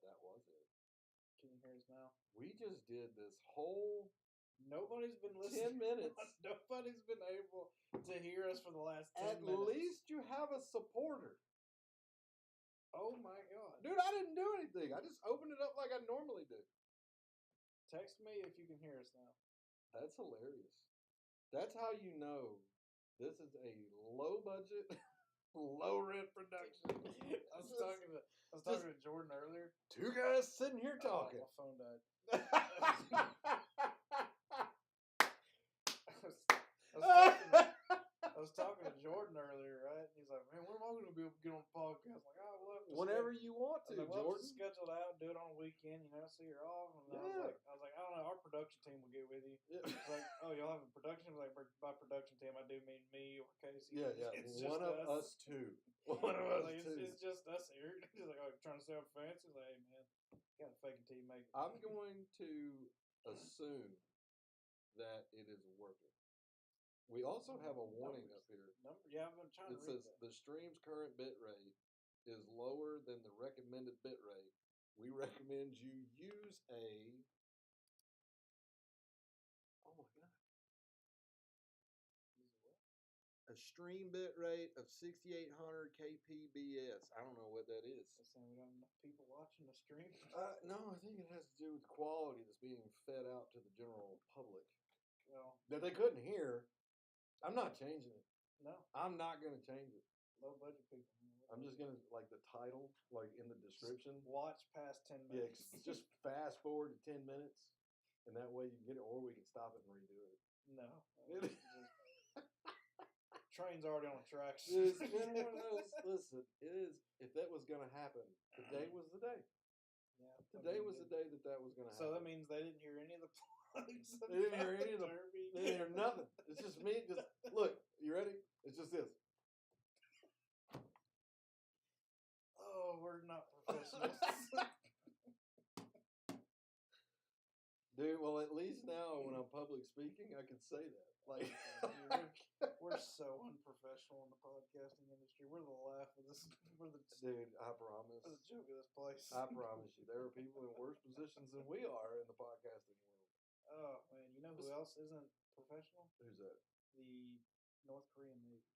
that was it. Can you hear us now? We just did this whole Nobody's been listening. 10 minutes. Nobody's been able to hear us for the last 10 minutes. At least you have a supporter. Oh my God. Dude, I didn't do anything. I just opened it up like I normally do. Text me if you can hear us now. That's hilarious. That's how you know this is a low budget, low rent production. I was talking to Jordan earlier. Two guys sitting here talking. My phone died. I was talking to Jordan earlier, right? He's like, "Man, when am I going to be able to get on the podcast?" I'm like, "Oh, we'll have to whenever you want to, like, Jordan. Schedule it out, do it on a weekend, so you're off." And I was like, I don't know, our production team will get with you. Yeah. It's like, oh, y'all have a production? Like, by production team, I do mean me or Casey. Yeah. It's one of us two. One of us like, two. It's just us here. He's like, oh, trying to sound fancy. Like, hey, man, you got a fucking team maker. I'm going to assume that it is working. We also have a warning up here. Yeah, I'm trying to read that. It says the stream's current bit rate is lower than the recommended bit rate. We recommend you use a... Oh my God. A stream bit rate of 6,800 kpbs. I don't know what that is. That's saying we don't have enough people watching the stream? No, I think it has to do with the quality that's being fed out to the general public. Well, that they couldn't hear. I'm not changing it. No. I'm not going to change it. Low budget people. I'm just going to, like the title, like in the description. Watch past 10 minutes. Yeah, just fast forward to 10 minutes, and that way you can get it, or we can stop it and redo it. No. Train's already on the tracks. Listen, it is, if that was going to happen, today was the day. Yeah. Today was the day that was going to happen. So that means they didn't hear any of the plugs. They didn't hear any of the Derby. They didn't hear nothing. It's just me. Just look. You ready? It's just this. Oh, we're not professionals. Dude, well, at least now when I'm public speaking, I can say that. Like, we're so unprofessional in the podcasting industry. We're the laugh of this. Dude, I promise. We're the joke of this place. I promise you, there are people in worse positions than we are in the podcasting world. Oh man, you know who else isn't professional? Who's that? The North Korean Navy.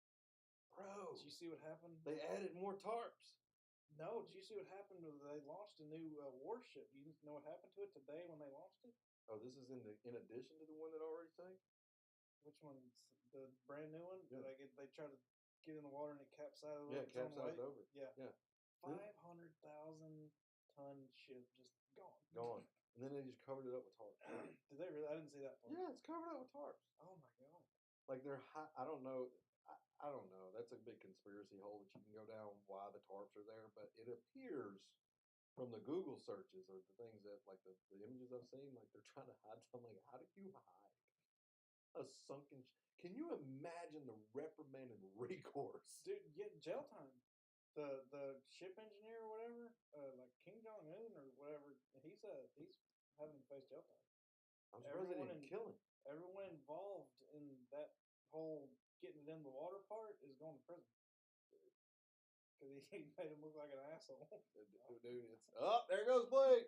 Bro, did you see what happened? They added more tarps. No, did you see what happened? They launched a new warship. You know what happened to it today when they launched it? Oh, this is in addition to the one that already sank? Which one? The brand new one? Yeah. They tried to get in the water and it capsized. Yeah, it capsized over. Yeah. 500,000 ton ship just gone. And then they just covered it up with tarps. Did they really? I didn't see that part. Yeah, it's covered up with tarps. Oh my God. Like they're high, I don't know. I don't know. That's a big conspiracy hole that you can go down why the tarps are there. But it appears from the Google searches or the things that, like the images I've seen, like they're trying to hide something. Like, how do you hide a sunken? Can you imagine the reprimand and recourse? Dude, get jail time. The ship engineer or whatever, like Kim Jong-un or whatever, he's having to face jail time. I'm surprised they didn't kill him. Everyone involved in that whole getting it in the water part is going to prison. Because he made him look like an asshole. Dude, it's up. There goes Blake.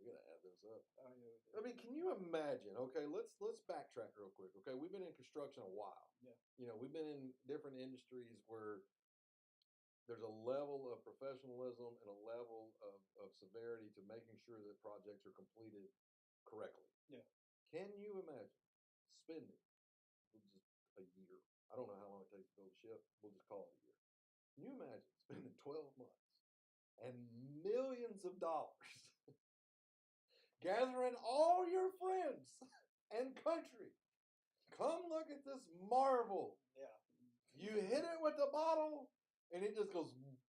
We gotta add this up. Oh, yeah. I mean, can you imagine? Okay, let's backtrack real quick. Okay, we've been in construction a while. Yeah. We've been in different industries where there's a level of professionalism and a level of severity to making sure that projects are completed correctly. Yeah. Can you imagine spending just a year? I don't know how long it takes to build a ship. We'll just call it a year. Can you imagine spending 12 months and millions of dollars gathering all your friends and country? Come look at this marvel. Yeah. You hit it with the bottle, and it just goes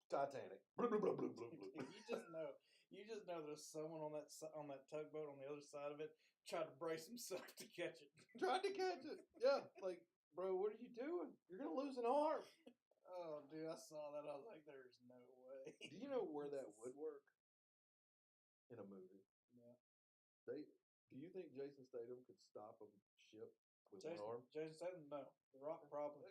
Titanic. Blah, blah, blah, blah, blah, blah. You just know there's someone on that tugboat on the other side of it trying to brace himself to catch it. Tried to catch it. Yeah. Like, bro, what are you doing? You're going to lose an arm. Oh, dude, I saw that. I was like, there's no way. Do you know where that would work? In a movie. Yeah. Do you think Jason Statham could stop a ship with one arm? Jason Statham, no. The Rock, probably.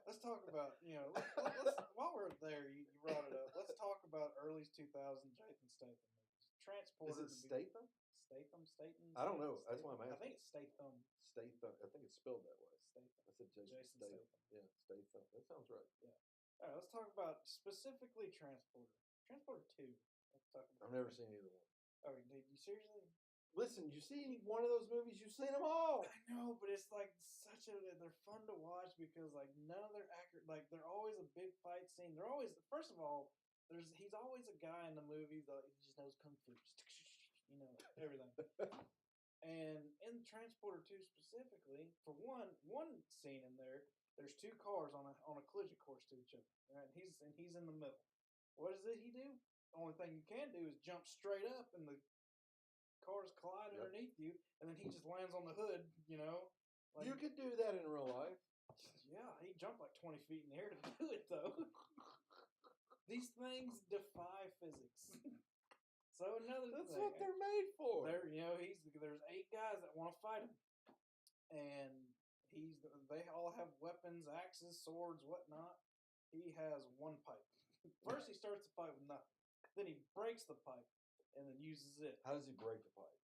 Let's talk about let's while we're there, you brought it up. Let's talk about early 2000 Jason Statham movies. Transporter. Is it Statham? Statham. I don't know. That's why I'm asking. I think it's Statham. Statham. I think it's spelled that way. Statham. I said Jason Statham. Yeah, Statham. That sounds right. Yeah. All right, let's talk about specifically Transporter. Transporter 2. Let's talk about. I've never seen either one. Oh, did you seriously? Listen, you see any one of those movies, you've seen them all. I know, but it's like they're fun to watch because like none of their accurate, like they're always a big fight scene. They're always, first of all, he's always a guy in the movie that he just knows kung fu, everything. And in Transporter 2 specifically, for one scene in there's two cars on a collision course to each other, right? And he's in the middle. What does he do? The only thing you can do is jump straight up and the cars collide underneath you, and then he just lands on the hood, Like, you could do that in real life. Yeah, he jumped like 20 feet in the air to do it, though. These things defy physics. So That's what they're made for. There's 8 guys that want to fight him, and they all have weapons, axes, swords, whatnot. He has one pipe. First, he starts the fight with nothing. Then he breaks the pipe and then uses it. How does he break the pipe?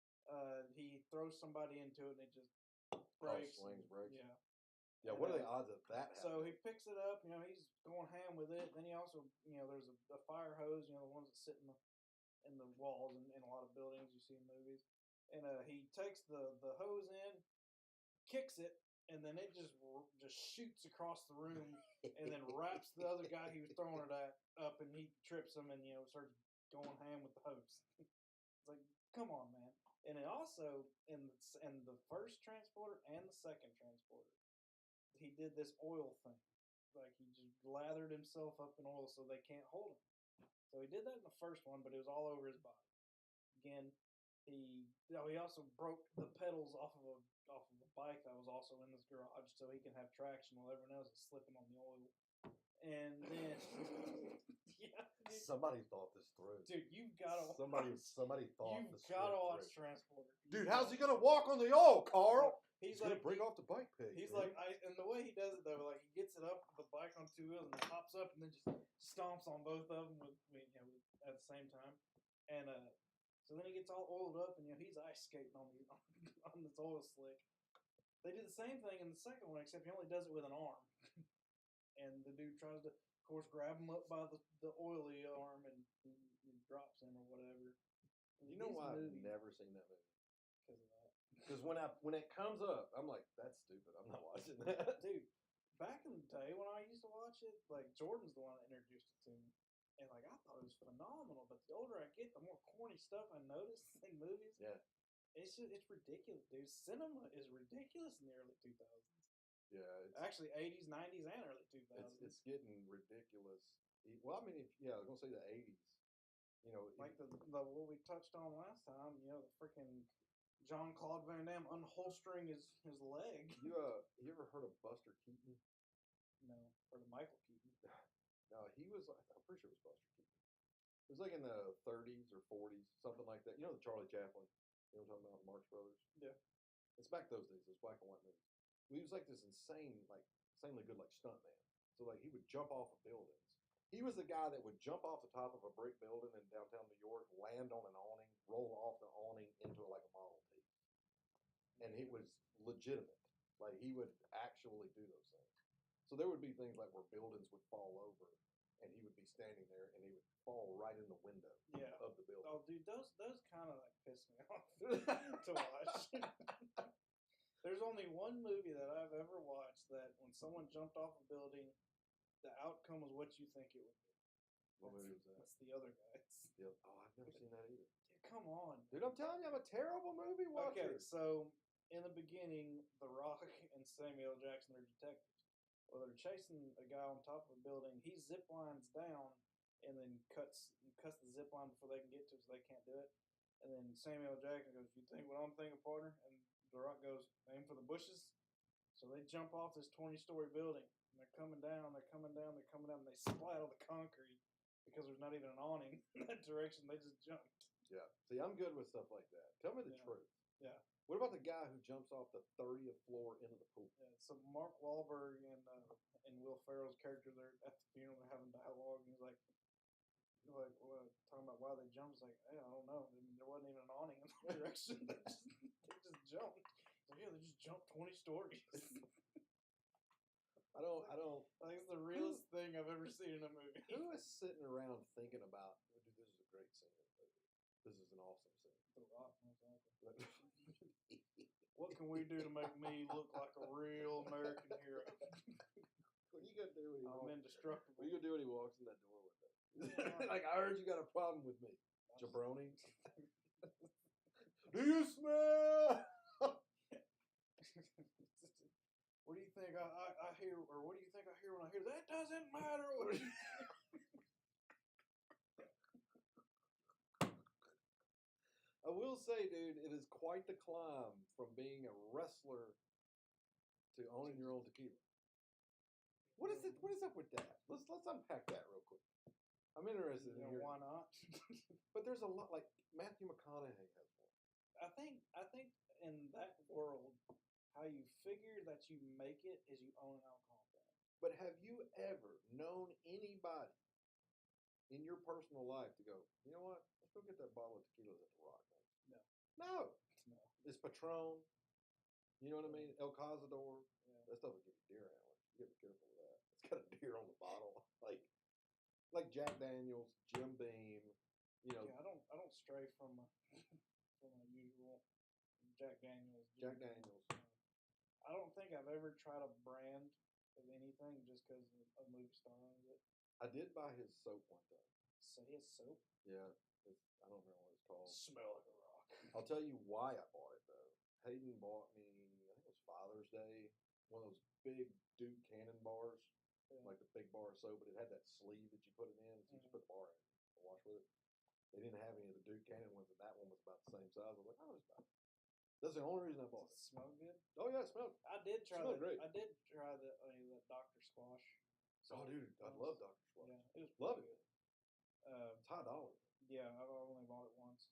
He throws somebody into it and it just breaks. Breaks. Yeah. Yeah, what are the odds of that happening? So he picks it up, he's going ham with it. Then he also, there's a fire hose, the ones that sit in the walls in a lot of buildings you see in movies. And he takes the hose in, kicks it, and then it just shoots across the room and then wraps the other guy he was throwing it at up, and he trips him and, starts going ham with the hose. It's like, come on, man. And then also, in the first Transporter and the second Transporter, he did this oil thing. Like, he just lathered himself up in oil so they can't hold him. So he did that in the first one, but it was all over his body. Again, he also broke the pedals off of a bike that was also in his garage so he can have traction while everyone else is slipping on the oil. And then, yeah, somebody thought this through. Dude, you've got to somebody thought this through. You've got to watch Transporter. Dude, how's he gonna walk on the oil, Carl? He's gonna break off the bike peg. He's like, and the way he does it though, like he gets it up the bike on 2 wheels and hops up and then just stomps on both of them at the same time. And so then he gets all oiled up and he's ice skating on this oil slick. They did the same thing in the second one, except he only does it with an arm. And the dude tries to, of course, grab him up by the oily arm and he drops him or whatever. You know why I've never seen that movie? Because of that. Because when it comes up, I'm like, that's stupid. I'm not watching that. Dude, back in the day when I used to watch it, like Jordan's the one that introduced it to me. And like I thought it was phenomenal, but the older I get, the more corny stuff I notice in movies. Yeah. It's ridiculous, dude. Cinema is ridiculous in the early 2000s. Yeah, it's actually 80s, 90s, and early 2000s. It's getting ridiculous. Well, I mean, I was gonna say the 80s. Like the what we touched on last time. The freaking Jean-Claude Van Damme unholstering his leg. You ever heard of Buster Keaton? No, or the Michael Keaton. No, he was. I'm pretty sure it was Buster Keaton. It was like in the 30s or 40s, something like that. You know the Charlie Chaplin. You know what I'm talking about, Marx Brothers? Yeah. It's back those days, those black and white movies. He was like this insanely good stuntman. So like he would jump off of buildings. He was the guy that would jump off the top of a brick building in downtown New York, land on an awning, roll off the awning into like a Model T. And it was legitimate. Like he would actually do those things. So there would be things like where buildings would fall over and he would be standing there and he would fall right in the window of the building. Oh, dude, those kind of like piss me off to watch. There's only one movie that I've ever watched that when someone jumped off a building, the outcome was what you think it would be. What movie was that? That's The Other Guys. Oh, I've never seen that either. Dude, come on. Dude, I'm telling you, I'm a terrible movie watcher. Okay, so in the beginning, The Rock and Samuel Jackson are detectives. Well, they're chasing a guy on top of a building. He zip lines down and then cuts the zip line before they can get to it, so they can't do it. And then Samuel Jackson goes, "You think what I'm thinking, partner?" And The Rock goes, "Aim for the bushes." So they jump off this 20-story building. And they're coming down, and they splat on the concrete because there's not even an awning in that direction. They just jumped. Yeah. See, I'm good with stuff like that. Tell me the truth. Yeah. What about the guy who jumps off the 30th floor into the pool? Yeah, so Mark Wahlberg and Will Ferrell's character, they're at the funeral, they're having dialogue, and he's like, talking about why they jumped. It's like, hey, I don't know. I mean, there wasn't even an awning in the direction. They just jumped. So yeah, they just jumped 20 stories. I don't. I think it's the realest thing I've ever seen in a movie. Who is sitting around thinking about, oh, dude, this is a great scene in the movie. This is an awesome scene. The Rock, most likely. What can we do to make me look like a real American hero? What are you gonna do when he I'm walks? indestructible. What are you gonna do when he walks in that door with it? Like, I heard you got a problem with me, jabroni. Do you smell? What do you think I hear, or what do you think I hear when I hear that? Doesn't matter. I will say, dude, it is quite the climb from being a wrestler to owning your own tequila. What is it? What is up with that? Let's unpack that real quick. I'm interested in hearing. Why not? But there's a lot, like Matthew McConaughey has one. I think in that world, how you figure that you make it is you own an alcohol brand. But have you ever known anybody in your personal life to go, you know what? Let's go get that bottle of tequila at the Rock, man. No. It's Patron. You know what I mean? El Cazador. Yeah. That stuff will give you deer antlers. You gotta be careful with that. It's got a deer on the bottle, like Jack Daniels, Jim Beam. You know. Yeah, I don't stray from my usual Jack Daniels. Jack Daniels. I don't think I've ever tried a brand of anything just because a movie star owns it. I did buy his soap one time. Say his soap? Yeah, I don't remember what it's called. Smell like a rock. I'll tell you why I bought it though. Hayden bought me, I think it was Father's Day, one of those big Duke Cannon bars, like the big bar of soap, but it had that sleeve that you put it in, so you just put the bar in and wash with it. They didn't have any of the Duke Cannon ones, and that one was about the same size. I was like, I'll just buy it. That's the only reason I bought it. Does it smell good? Oh yeah, it smelled. I did try that. Great. I did try that Dr. Squash. Oh dude, I love Dr. Squash. Yeah, it was love it. Good. It's $5. Yeah, I've only bought it once.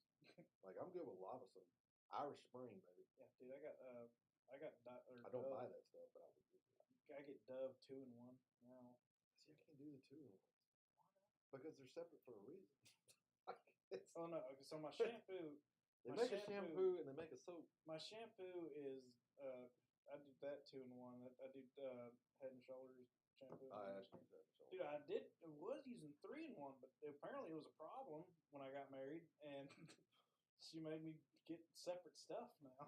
Like I'm good with lava soap. Irish Spring, baby. Yeah, dude, I got I don't buy that stuff, but I would use it. I get Dove 2-in-1 now. See, I can't do the 2-in-1s. Why not? Because they're separate for a reason. Oh no! So my shampoo. They make a shampoo and they make a soap. My shampoo is I do that 2-in-1. I do Head and Shoulders shampoo. I actually use Head and Shoulders. Dude, I was using 3-in-1, but apparently it was a problem when I got married, and she made me get separate stuff now.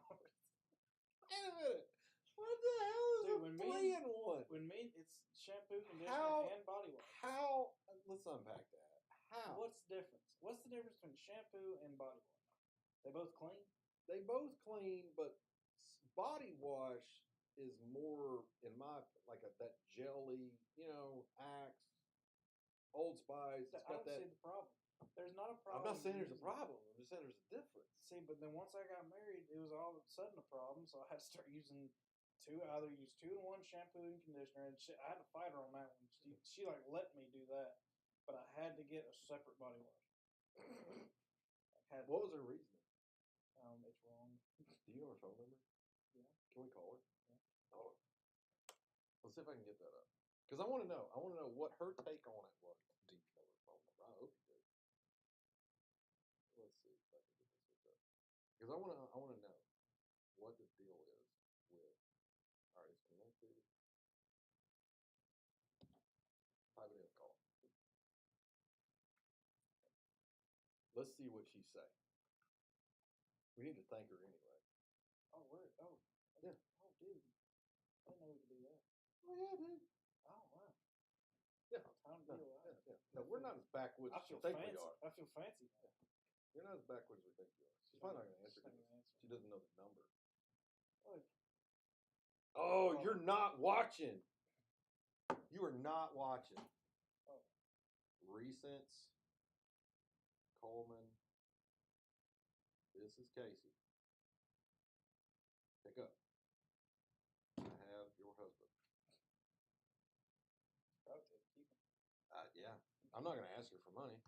Wait a minute. What the hell is Dude, a 3-in-1? When it's shampoo, conditioner, and body wash. How? Let's unpack that. How? What's the difference? What's the difference between shampoo and body wash? They both clean? They both clean, but body wash is more, in my, like that jelly, Axe, Old Spice. I don't see the problem. There's not a problem. I'm not saying there's a problem. I'm just saying there's a difference. See, but then once I got married, it was all of a sudden a problem, so I had to start using either use 2-in-1 shampoo and conditioner, and I had to fight her on that one. She like let me do that, but I had to get a separate body wash. What was her reasoning? It's wrong. Do you know her phone number? Yeah. Can we call her? Yeah. Oh. Let's see if I can get that up. Because I want to know. I want to know what her take on it was. Do you know her phone number? I hope you do. Let's see if I can get this hooked up. Because I want to know what the deal is with. All right, it's connected. Type it in, call. Let's see what she say. We need to thank her anyway. Oh, word. Oh. Yeah. Oh, dude. I didn't know we could do that. Oh, yeah, dude. Oh, wow. Yeah. Time to be alive. Yeah. No, we're not as backwoods I as you feel think fancy. we are. I feel fancy. Yeah. You're not as backwards as we think you are. She's probably not going to answer because she doesn't know the number. What? Oh, you're not watching. You are not watching. Oh. Recents. Coleman. This is Casey. Pick up. I have your husband. Okay, keep him. Yeah. I'm not going to ask her for money.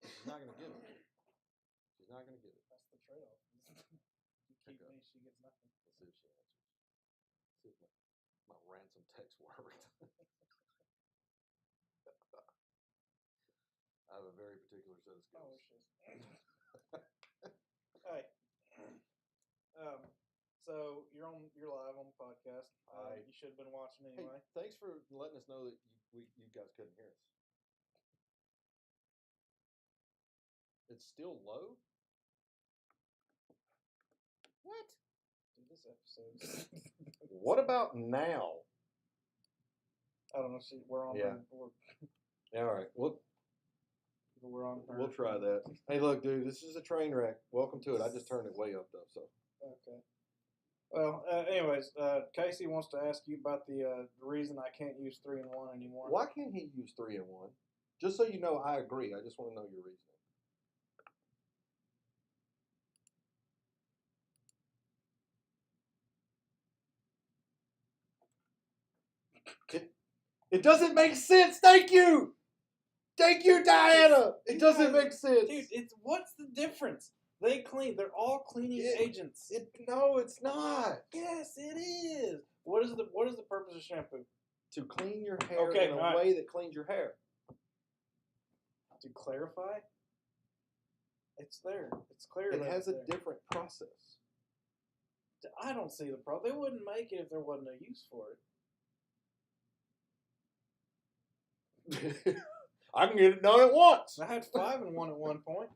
She's not going to give it. She's not going to give it. That's the trade-off. You check out. She gets nothing. Let's see if she answers. See if my ransom text worked. I have a very particular set of skills. Oh, shit. Hey. So you're live on the podcast. You should have been watching anyway. Hey, thanks for letting us know that you guys couldn't hear us. It's still low? What? Dude, this episode. What about now? I don't know. We're on. Yeah. All right. We're on. We'll try that. Hey, look, dude. This is a train wreck. Welcome to it. I just turned it way up though. So. Okay. Well, anyways, Casey wants to ask you about the reason I can't use 3-in-1 anymore. Why can't he use 3-in-1? Just so you know, I agree. I just want to know your reasoning. It doesn't make sense. Thank you, Diana. It doesn't make sense, dude. What's the difference? They clean. They're all cleaning agents. No, it's not. Yes, it is. What is the purpose of shampoo? To clean your hair in a way that cleans your hair. To clarify? It's there. It's clear. It has a different process. I don't see the problem. They wouldn't make it if there wasn't a use for it. I can get it done at once. I had 5-in-1 at one point.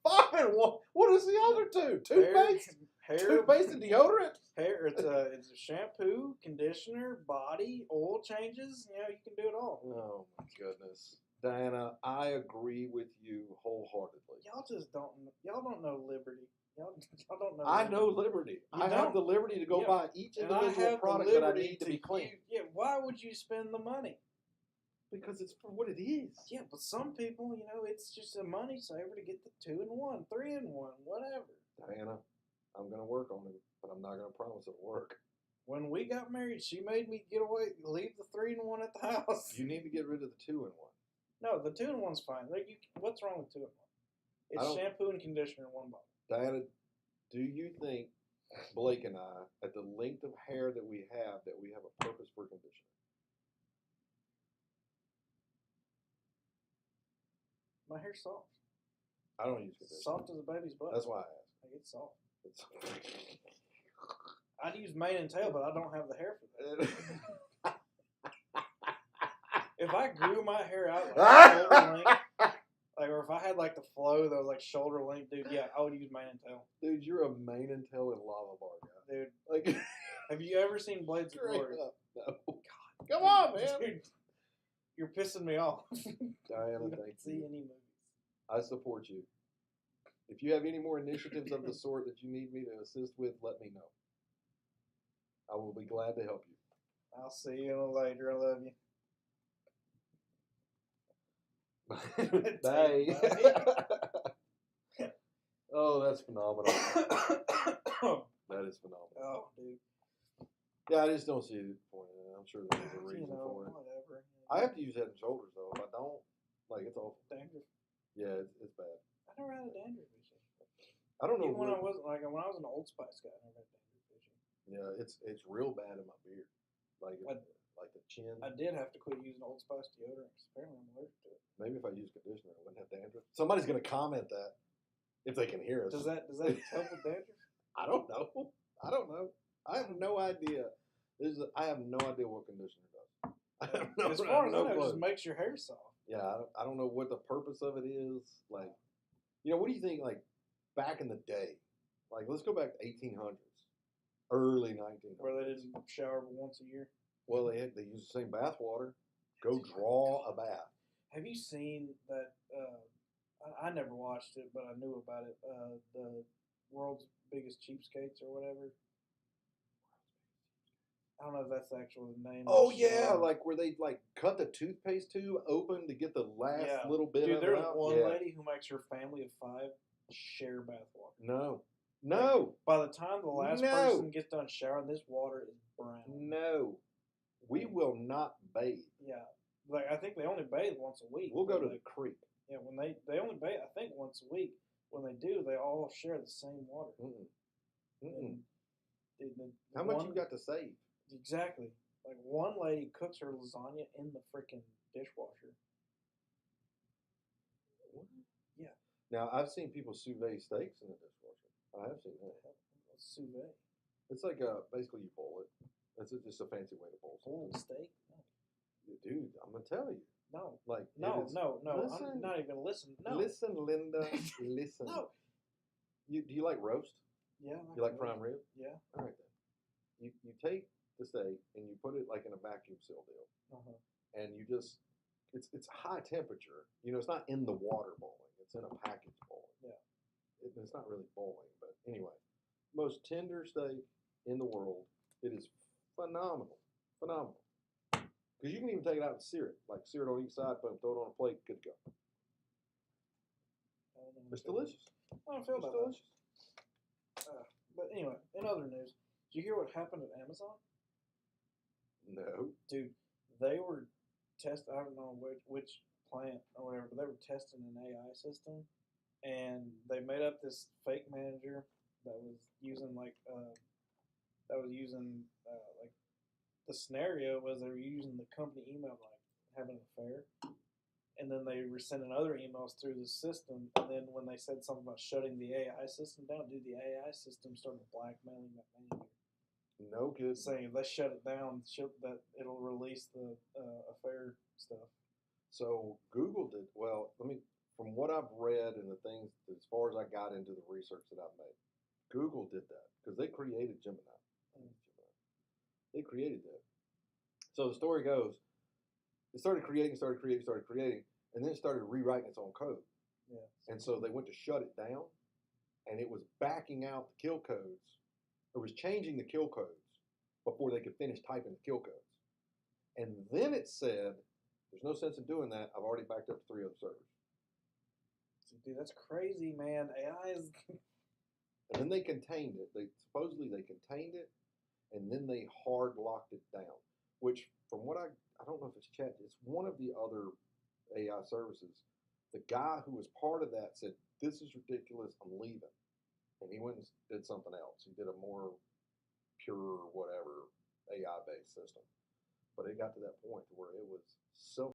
5-in-1? What is the other two? Toothpaste? Toothpaste and deodorant? Hair. It's a shampoo, conditioner, body, oil changes. You know, you can do it all. Oh my goodness, Diana, I agree with you wholeheartedly. Y'all don't know liberty. Y'all don't know. I know liberty. I have the liberty to go buy each individual product that I need to be clean. Why would you spend the money? Because it's for what it is. Yeah, but some people, it's just a money saver to get the 2-in-1, 3-in-1, whatever. Diana, I'm going to work on it, but I'm not going to promise it'll work. When we got married, she made me leave the 3-in-1 at the house. You need to get rid of the 2-in-1. No, the 2-in-1's fine. What's wrong with 2-in-1? It's shampoo and conditioner in one bottle. Diana, do you think Blake and I, at the length of hair that we have a purpose for conditioner? My hair's soft. I don't use conditioner. Soft as a baby's butt. That's why I asked. Like, it's soft. I'd use mane and tail, but I don't have the hair for that. If I grew my hair out like shoulder length, or if I had like the flow that was like shoulder length, dude, yeah, I would use mane and tail. Dude, you're a mane and tail and lava bar guy. Dude, like, have you ever seen Blades of Glory? No. God, come on, man. Dude, you're pissing me off. Diana, you don't see any movies. I support you. If you have any more initiatives of the sort that you need me to assist with, let me know. I will be glad to help you. I'll see you later. I love you. Bye. Oh, that's phenomenal. That is phenomenal. Oh, dude. Yeah, I just don't see the point in it. I'm sure there's a reason for it. Whatever. I have to use Head and Shoulders though. If I don't, it's awful. Dandruff. Yeah, it's bad. I never had a dandruff issue. I don't know. Even when I was an Old Spice guy, I never had a dandruff issue. Yeah, it's real bad in my beard, like the chin. I did have to quit using Old Spice deodorant because apparently I'm allergic to it. Maybe if I use conditioner, I wouldn't have dandruff. Somebody's gonna comment that if they can hear us. Does that help with dandruff? I don't know. I have no idea. I have no idea what conditioner does. As far as I know, it just makes your hair soft. Yeah, I don't know what the purpose of it is. Like, what do you think? Like, back in the day, like let's go back to 1800s, early 1900s, where they didn't shower but once a year. Well, they use the same bath water. Go draw a bath. Have you seen that? I never watched it, but I knew about it. The world's biggest cheapskates or whatever. I don't know if that's the actual name. Oh yeah, like where they cut the toothpaste tube open to get the last little bit of it out. Dude, there's one lady who makes her family of 5 share bath water. No. By the time the last person gets done showering, this water is brown. No. We will not bathe. Yeah. Like, I think they only bathe once a week. We'll go to the creek. Yeah, when they only bathe, I think, once a week. When they do, they all share the same water. Mm-mm. Mm-mm. And How much you got to save? Exactly. Like one lady cooks her lasagna in the freaking dishwasher. What? Yeah. Now I've seen people sous vide steaks in the dishwasher. I have seen that. Sous vide. It's like basically you boil it. That's just a fancy way to boil Boiled something. steak? No. Dude, I'm gonna tell you. No. Like No, no, no. Listen, I'm not even gonna listen. No. listen, Linda. Listen. No. Do you like roast? Yeah. You like prime rib? Yeah. All right then. You take the steak and you put it like in a vacuum seal deal, Uh-huh. and you just it's high temperature. You know, it's not in the water boiling. It's in a package boiling. Yeah. It's not really boiling, but anyway, most tender steak in the world. It is phenomenal, phenomenal. Because you can even take it out and sear it, like sear it on each side, boom, throw it on a plate, good to go. It's delicious. I don't feel It's about delicious. that. But anyway, in other news, did you hear what happened at Amazon? No. Dude, they were I don't know which plant or whatever, but they were testing an AI system, and they made up this fake manager that was using like the scenario was they were using the company email to like having an affair, and then they were sending other emails through the system, and then when they said something about shutting the AI system down, dude, the AI system started blackmailing that manager. No good. Saying if they shut it down, that it'll release the affair stuff. So Google did well. From what I've read and the things, as far as I got into the research that I've made, Google did that because they created Gemini. They created that. So the story goes, it started creating, and then it started rewriting its own code. Yeah. And so they went to shut it down, and it was backing out the kill codes. It was changing the kill codes before they could finish typing the kill codes. And then it said, there's no sense in doing that. I've already backed up 3 other servers. Dude, that's crazy, man. AI is. And then they contained it. Supposedly they contained it, and then they hard locked it down. Which, from what I don't know if it's chat. It's one of the other AI services. The guy who was part of that said, "This is ridiculous. I'm leaving," and he went and did something else. He did a more pure, whatever AI based system. But it got to that point to where it was so